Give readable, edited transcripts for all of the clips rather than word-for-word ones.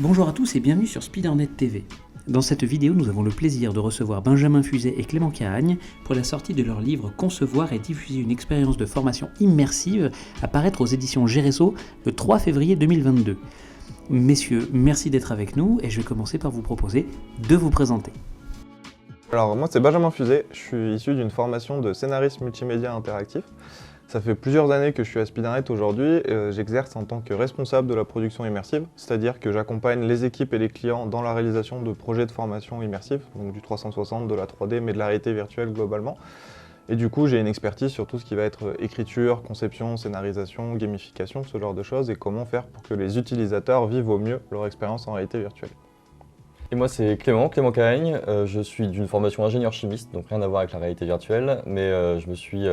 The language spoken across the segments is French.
Bonjour à tous et bienvenue sur Spidernet TV. Dans cette vidéo, nous avons le plaisir de recevoir Benjamin Fuzet et Clément Cahagnes pour la sortie de leur livre « Concevoir et diffuser une expérience de formation immersive » à paraître aux éditions Géreso le 3 février 2022. Messieurs, merci d'être avec nous et je vais commencer par vous proposer de vous présenter. Alors moi c'est Benjamin Fuzet, je suis issu d'une formation de scénariste multimédia interactif. Ça fait plusieurs années que je suis à Spidernet aujourd'hui, j'exerce en tant que responsable de la production immersive, c'est-à-dire que j'accompagne les équipes et les clients dans la réalisation de projets de formation immersive, donc du 360, de la 3D, mais de la réalité virtuelle globalement. Et du coup j'ai une expertise sur tout ce qui va être écriture, conception, scénarisation, gamification, ce genre de choses, et comment faire pour que les utilisateurs vivent au mieux leur expérience en réalité virtuelle. Et moi c'est Clément Cahagnes, je suis d'une formation ingénieur chimiste, donc rien à voir avec la réalité virtuelle, mais je me suis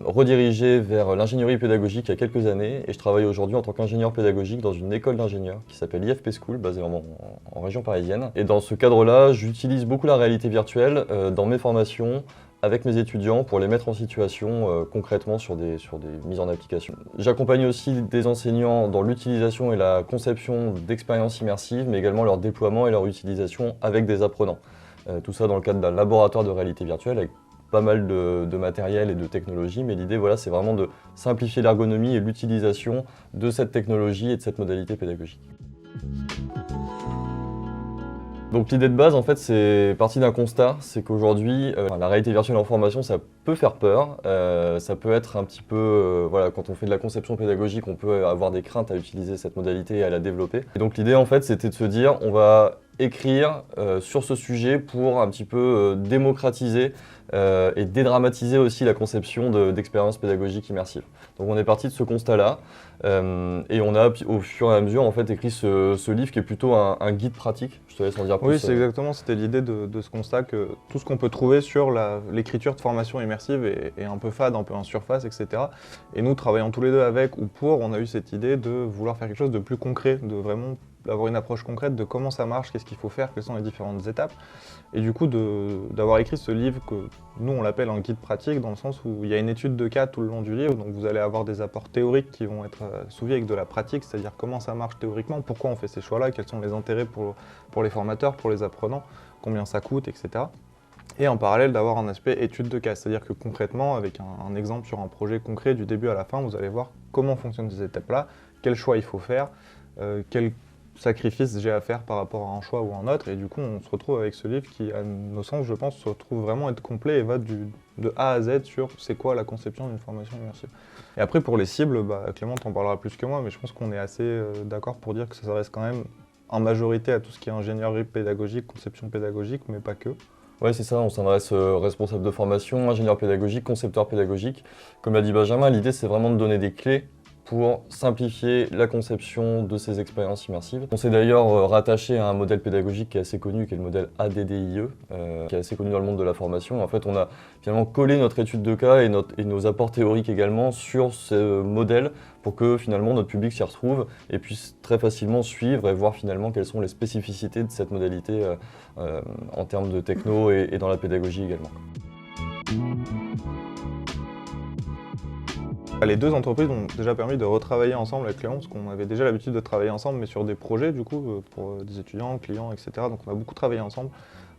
redirigé vers l'ingénierie pédagogique il y a quelques années et je travaille aujourd'hui en tant qu'ingénieur pédagogique dans une école d'ingénieurs qui s'appelle IFP School, basée en région parisienne. Et dans ce cadre-là, j'utilise beaucoup la réalité virtuelle dans mes formations, avec mes étudiants pour les mettre en situation concrètement sur des mises en application. J'accompagne aussi des enseignants dans l'utilisation et la conception d'expériences immersives, mais également leur déploiement et leur utilisation avec des apprenants. Tout ça dans le cadre d'un laboratoire de réalité virtuelle avec pas mal de matériel et de technologie, mais l'idée voilà, c'est vraiment de simplifier l'ergonomie et l'utilisation de cette technologie et de cette modalité pédagogique. Donc l'idée de base, en fait, c'est parti d'un constat, c'est qu'aujourd'hui, la réalité virtuelle en formation, ça peut faire peur, ça peut être un petit peu, voilà, quand on fait de la conception pédagogique, on peut avoir des craintes à utiliser cette modalité et à la développer. Et donc l'idée, en fait, c'était de se dire, on va écrire sur ce sujet pour un petit peu démocratiser et dédramatiser aussi la conception d'expériences pédagogiques immersives. Donc on est parti de ce constat-là et on a au fur et à mesure en fait écrit ce livre qui est plutôt un guide pratique. Je te laisse en dire plus. Oui, c'est exactement, c'était l'idée de ce constat que tout ce qu'on peut trouver sur l'écriture de formation immersive est un peu fade, un peu en surface, etc. Et nous, travaillant tous les deux avec ou pour, on a eu cette idée de vouloir faire quelque chose de plus concret, de vraiment d'avoir une approche concrète de comment ça marche, qu'est-ce qu'il faut faire, quelles sont les différentes étapes. Et du coup, d'avoir écrit ce livre que nous, on l'appelle un guide pratique, dans le sens où il y a une étude de cas tout le long du livre, donc vous allez avoir des apports théoriques qui vont être suivis avec de la pratique, c'est-à-dire comment ça marche théoriquement, pourquoi on fait ces choix-là, quels sont les intérêts pour les formateurs, pour les apprenants, combien ça coûte, etc. Et en parallèle d'avoir un aspect étude de cas, c'est-à-dire que concrètement, avec un exemple sur un projet concret du début à la fin, vous allez voir comment fonctionnent ces étapes-là, quels choix il faut faire, quels sacrifices j'ai à faire par rapport à un choix ou un autre, et du coup on se retrouve avec ce livre qui, à nos sens, je pense, se retrouve vraiment être complet et va de A à Z sur c'est quoi la conception d'une formation immersive. Et après pour les cibles, Clément t'en parlera plus que moi, mais je pense qu'on est assez d'accord pour dire que ça reste quand même en majorité à tout ce qui est ingénierie pédagogique, conception pédagogique, mais pas que. Oui, c'est ça, on s'adresse responsable de formation, ingénieur pédagogique, concepteur pédagogique. Comme l'a dit Benjamin, l'idée c'est vraiment de donner des clés pour simplifier la conception de ces expériences immersives. On s'est d'ailleurs rattaché à un modèle pédagogique qui est assez connu, qui est le modèle ADDIE, qui est assez connu dans le monde de la formation. En fait, on a finalement collé notre étude de cas et nos apports théoriques également sur ce modèle pour que finalement notre public s'y retrouve et puisse très facilement suivre et voir finalement quelles sont les spécificités de cette modalité en termes de techno et dans la pédagogie également. Les deux entreprises ont déjà permis de retravailler ensemble avec Clément, parce qu'on avait déjà l'habitude de travailler ensemble, mais sur des projets du coup, pour des étudiants, clients, etc. Donc on a beaucoup travaillé ensemble,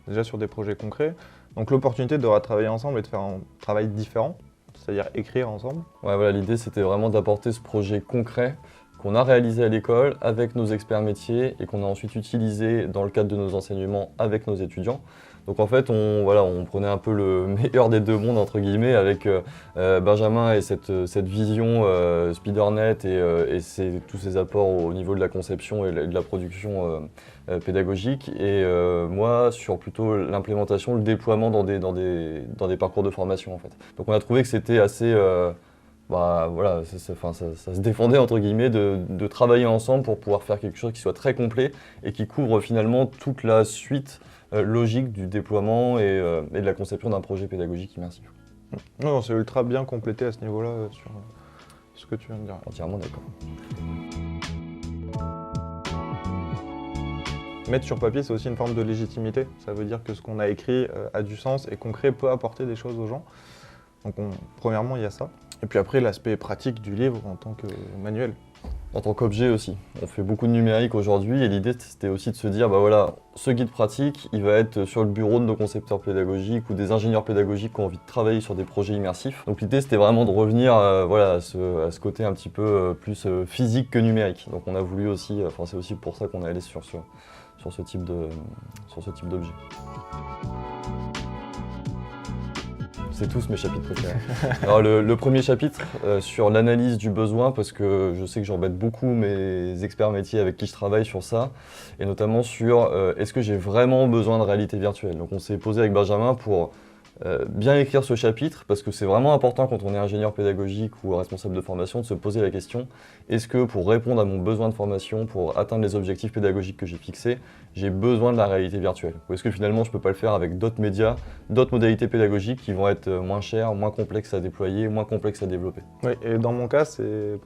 déjà sur des projets concrets. Donc l'opportunité de retravailler ensemble et de faire un travail différent, c'est-à-dire écrire ensemble. Ouais, voilà, l'idée c'était vraiment d'apporter ce projet concret qu'on a réalisé à l'école avec nos experts métiers et qu'on a ensuite utilisé dans le cadre de nos enseignements avec nos étudiants. Donc en fait, on prenait un peu le meilleur des deux mondes, entre guillemets, avec Benjamin et cette vision Spidernet et tous ses apports au niveau de la conception et de la production pédagogique. Et moi, sur plutôt l'implémentation, le déploiement dans des parcours de formation, en fait. Donc on a trouvé que c'était assez... voilà, ça se défendait entre guillemets de travailler ensemble pour pouvoir faire quelque chose qui soit très complet et qui couvre finalement toute la suite logique du déploiement et de la conception d'un projet pédagogique immersif. Non, c'est ultra bien complété à ce niveau-là sur ce que tu viens de dire. Entièrement d'accord. Mettre sur papier, c'est aussi une forme de légitimité. Ça veut dire que ce qu'on a écrit a du sens et concret, peut apporter des choses aux gens. Donc premièrement, il y a ça. Et puis après, l'aspect pratique du livre en tant que manuel. en tant qu'objet aussi. On fait beaucoup de numérique aujourd'hui et l'idée c'était aussi de se dire, bah voilà, ce guide pratique, il va être sur le bureau de nos concepteurs pédagogiques ou des ingénieurs pédagogiques qui ont envie de travailler sur des projets immersifs. Donc l'idée c'était vraiment de revenir voilà, à ce côté un petit peu plus physique que numérique. Donc on a voulu aussi, c'est aussi pour ça qu'on est allé sur ce type d'objet. C'est tous mes chapitres préférés. Alors le premier chapitre sur l'analyse du besoin, parce que je sais que j'embête beaucoup mes experts métiers avec qui je travaille sur ça, et notamment sur est-ce que j'ai vraiment besoin de réalité virtuelle. Donc on s'est posé avec Benjamin pour bien écrire ce chapitre, parce que c'est vraiment important quand on est ingénieur pédagogique ou responsable de formation de se poser la question, est-ce que pour répondre à mon besoin de formation, pour atteindre les objectifs pédagogiques que j'ai fixés, j'ai besoin de la réalité virtuelle? Ou est-ce que finalement je ne peux pas le faire avec d'autres médias, d'autres modalités pédagogiques qui vont être moins chères, moins complexes à déployer, moins complexes à développer? Oui, et dans mon cas, c'est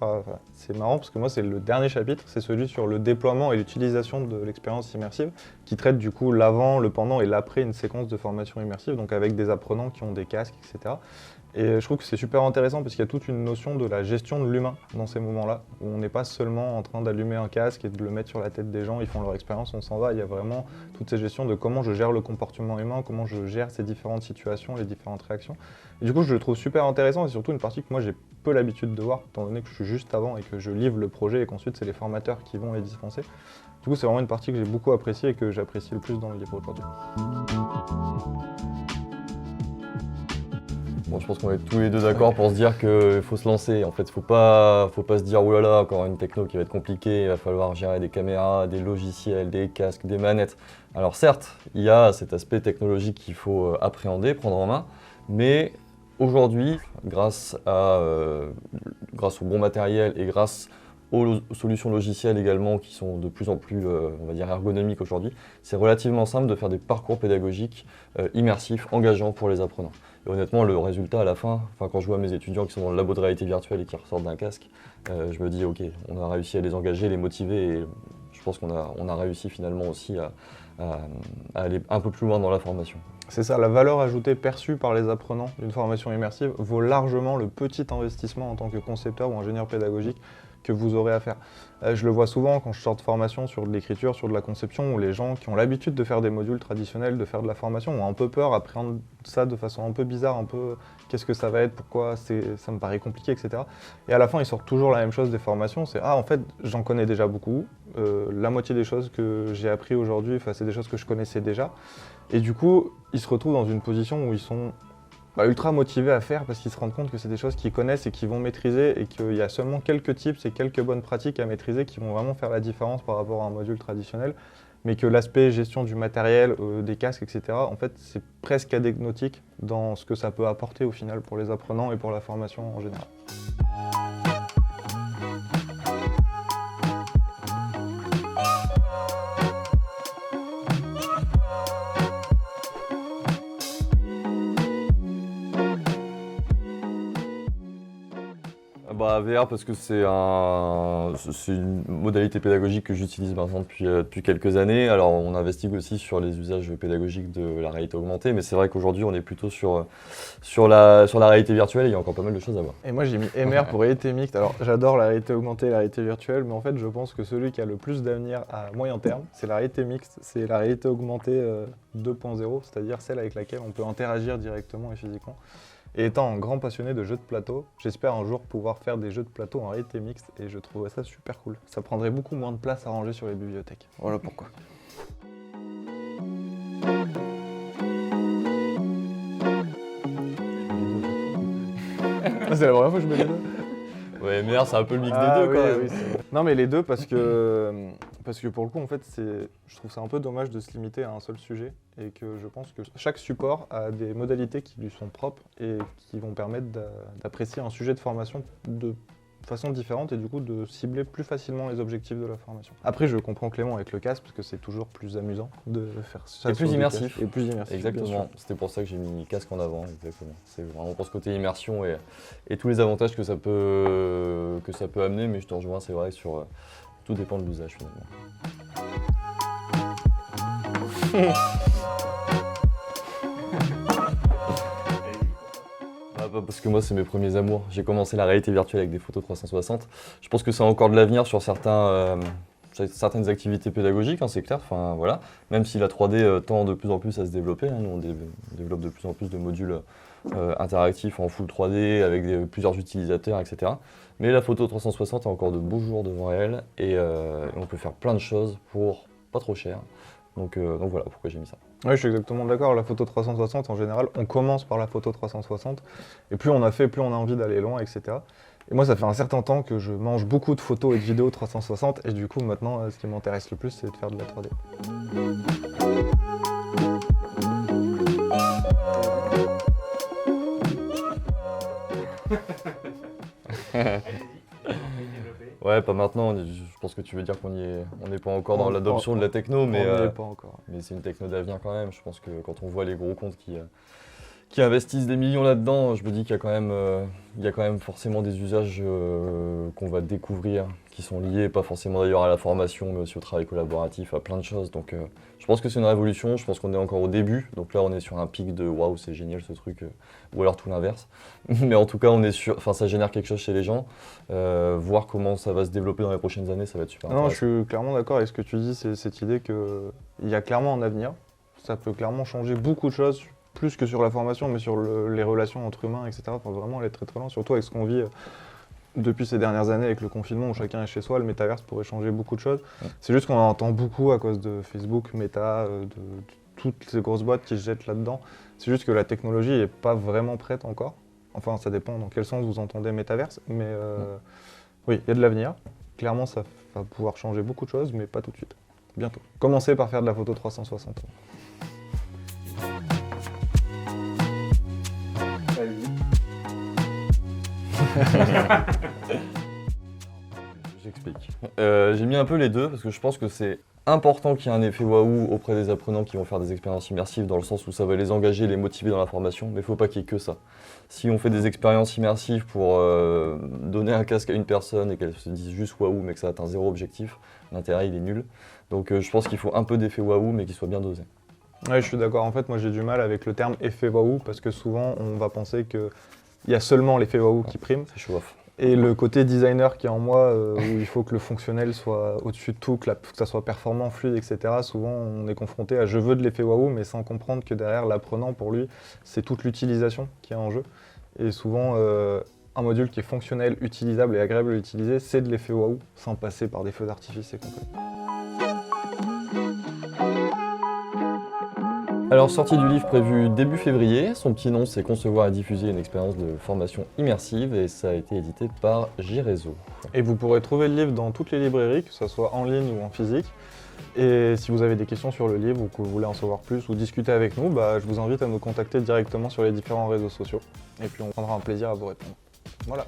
marrant parce que moi, c'est le dernier chapitre, c'est celui sur le déploiement et l'utilisation de l'expérience immersive, qui traite du coup l'avant, le pendant et l'après une séquence de formation immersive, donc avec des apprenants qui ont des casques, etc. Et je trouve que c'est super intéressant parce qu'il y a toute une notion de la gestion de l'humain dans ces moments-là, où on n'est pas seulement en train d'allumer un casque et de le mettre sur la tête des gens, ils font leur expérience, on s'en va. Il y a vraiment toute cette gestion de comment je gère le comportement humain, comment je gère ces différentes situations, les différentes réactions. Et du coup, je le trouve super intéressant et surtout une partie que moi j'ai peu l'habitude de voir, étant donné que je suis juste avant et que je livre le projet et qu'ensuite c'est les formateurs qui vont les dispenser. Du coup, c'est vraiment une partie que j'ai beaucoup appréciée et que j'apprécie le plus dans le livre aujourd'hui. Bon, je pense qu'on est tous les deux d'accord pour se dire qu'il faut se lancer. En fait, faut pas se dire oh là là, encore une techno qui va être compliquée, il va falloir gérer des caméras, des logiciels, des casques, des manettes. Alors certes, il y a cet aspect technologique qu'il faut appréhender, prendre en main, mais aujourd'hui, grâce au bon matériel et grâce aux solutions logicielles également qui sont de plus en plus, on va dire, ergonomiques aujourd'hui, c'est relativement simple de faire des parcours pédagogiques immersifs, engageants pour les apprenants. Et honnêtement, le résultat à la fin, quand je vois mes étudiants qui sont dans le labo de réalité virtuelle et qui ressortent d'un casque, je me dis ok, on a réussi à les engager, les motiver et je pense qu'on a réussi finalement aussi à aller un peu plus loin dans la formation. C'est ça, la valeur ajoutée perçue par les apprenants d'une formation immersive vaut largement le petit investissement en tant que concepteur ou ingénieur pédagogique que vous aurez à faire. Je le vois souvent quand je sors de formation sur de l'écriture, sur de la conception, où les gens qui ont l'habitude de faire des modules traditionnels, de faire de la formation, ont un peu peur, appréhendent ça de façon un peu bizarre, un peu qu'est-ce que ça va être, pourquoi ça me paraît compliqué, etc. Et à la fin, ils sortent toujours la même chose des formations, c'est « Ah, en fait, j'en connais déjà beaucoup, la moitié des choses que j'ai appris aujourd'hui, c'est des choses que je connaissais déjà. » Et du coup, ils se retrouvent dans une position où ils sont ultra motivés à faire parce qu'ils se rendent compte que c'est des choses qu'ils connaissent et qu'ils vont maîtriser et qu'il y a seulement quelques tips et quelques bonnes pratiques à maîtriser qui vont vraiment faire la différence par rapport à un module traditionnel, mais que l'aspect gestion du matériel, des casques, etc., en fait, c'est presque anecdotique dans ce que ça peut apporter au final pour les apprenants et pour la formation en général. VR parce que c'est une modalité pédagogique que j'utilise maintenant depuis quelques années. Alors on investigue aussi sur les usages pédagogiques de la réalité augmentée, mais c'est vrai qu'aujourd'hui on est plutôt sur la réalité virtuelle et il y a encore pas mal de choses à voir. Et moi j'ai mis MR pour réalité mixte. Alors j'adore la réalité augmentée et la réalité virtuelle, mais en fait je pense que celui qui a le plus d'avenir à moyen terme, c'est la réalité mixte, c'est la réalité augmentée 2.0, c'est-à-dire celle avec laquelle on peut interagir directement et physiquement. Et étant un grand passionné de jeux de plateau, j'espère un jour pouvoir faire des jeux de plateau en réalité mixte et je trouverais ça super cool. Ça prendrait beaucoup moins de place à ranger sur les bibliothèques. Voilà pourquoi. C'est la première fois que je mets les deux. Ouais, MR c'est un peu le mix des deux oui, quand même. Oui, non mais les deux parce que pour le coup en fait je trouve ça un peu dommage de se limiter à un seul sujet et que je pense que chaque support a des modalités qui lui sont propres et qui vont permettre d'apprécier un sujet de formation de façon différente et du coup de cibler plus facilement les objectifs de la formation. Après je comprends Clément avec le casque parce que c'est toujours plus amusant de faire ça. Et plus immersif. Et plus immersif. Exactement, c'était pour ça que j'ai mis casque en avant, exactement. C'est vraiment pour ce côté immersion et tous les avantages que ça peut amener, mais je te rejoins, c'est vrai, sur tout dépend de l'usage finalement. Parce que moi, c'est mes premiers amours. J'ai commencé la réalité virtuelle avec des photos 360. Je pense que c'est encore de l'avenir sur certaines activités pédagogiques, hein, c'est clair. Enfin, voilà. Même si la 3D tend de plus en plus à se développer, hein. Nous, on développe de plus en plus de modules interactifs en full 3D avec plusieurs utilisateurs, etc. Mais la photo 360 a encore de beaux jours devant elle et on peut faire plein de choses pour pas trop cher. Donc voilà pourquoi j'ai mis ça. Oui, je suis exactement d'accord. La photo 360, en général, on commence par la photo 360. Et plus on a fait, plus on a envie d'aller loin, etc. Et moi, ça fait un certain temps que je mange beaucoup de photos et de vidéos 360. Et du coup, maintenant, ce qui m'intéresse le plus, c'est de faire de la 3D. Ouais, pas maintenant. Je pense que tu veux dire qu'on n'est pas encore dans l'adoption de la techno, mais pas encore. Mais c'est une techno d'avenir quand même. Je pense que quand on voit les gros comptes qui investissent des millions là-dedans, je me dis qu'il y a quand même forcément des usages qu'on va découvrir, qui sont liés, pas forcément d'ailleurs à la formation, mais aussi au travail collaboratif, à plein de choses. Donc je pense que c'est une révolution, je pense qu'on est encore au début. Donc là, on est sur un pic de waouh, c'est génial ce truc, ou alors tout l'inverse. Mais en tout cas, ça génère quelque chose chez les gens. Voir comment ça va se développer dans les prochaines années, ça va être super intéressant. Non, je suis clairement d'accord avec ce que tu dis, c'est cette idée qu'il y a clairement un avenir. Ça peut clairement changer beaucoup de choses, plus que sur la formation, mais sur les relations entre humains, etc. Enfin, vraiment aller très très loin, surtout avec ce qu'on vit depuis ces dernières années avec le confinement où chacun est chez soi. Le métaverse pourrait changer beaucoup de choses. Ouais. C'est juste qu'on en entend beaucoup à cause de Facebook, Meta, de toutes ces grosses boîtes qui se jettent là-dedans. C'est juste que la technologie n'est pas vraiment prête encore. Enfin, ça dépend dans quel sens vous entendez métaverse, mais oui, il y a de l'avenir. Clairement, ça va pouvoir changer beaucoup de choses, mais pas tout de suite. Bientôt. Commencez par faire de la photo 360. J'explique. J'ai mis un peu les deux parce que je pense que c'est important qu'il y ait un effet waouh auprès des apprenants qui vont faire des expériences immersives dans le sens où ça va les engager, les motiver dans la formation, mais il ne faut pas qu'il y ait que ça. Si on fait des expériences immersives pour donner un casque à une personne et qu'elle se dise juste waouh mais que ça atteint zéro objectif, l'intérêt il est nul. Donc je pense qu'il faut un peu d'effet waouh mais qu'il soit bien dosé. Oui, je suis d'accord. En fait, moi j'ai du mal avec le terme effet waouh parce que souvent on va penser qu'il y a seulement l'effet waouh qui prime. C'est show-off. Et le côté designer qui est en moi, où il faut que le fonctionnel soit au-dessus de tout, que ça soit performant, fluide, etc. Souvent, on est confronté à je veux de l'effet waouh, mais sans comprendre que derrière l'apprenant, pour lui, c'est toute l'utilisation qui est en jeu. Et souvent, un module qui est fonctionnel, utilisable et agréable à utiliser, c'est de l'effet waouh, sans passer par des feux d'artifice et compagnie. Alors, sortie du livre prévu début février, son petit nom c'est Concevoir et diffuser une expérience de formation immersive et ça a été édité par J-Réseau. Et vous pourrez trouver le livre dans toutes les librairies, que ce soit en ligne ou en physique. Et si vous avez des questions sur le livre ou que vous voulez en savoir plus ou discuter avec nous, je vous invite à nous contacter directement sur les différents réseaux sociaux. Et puis on prendra un plaisir à vous répondre. Voilà.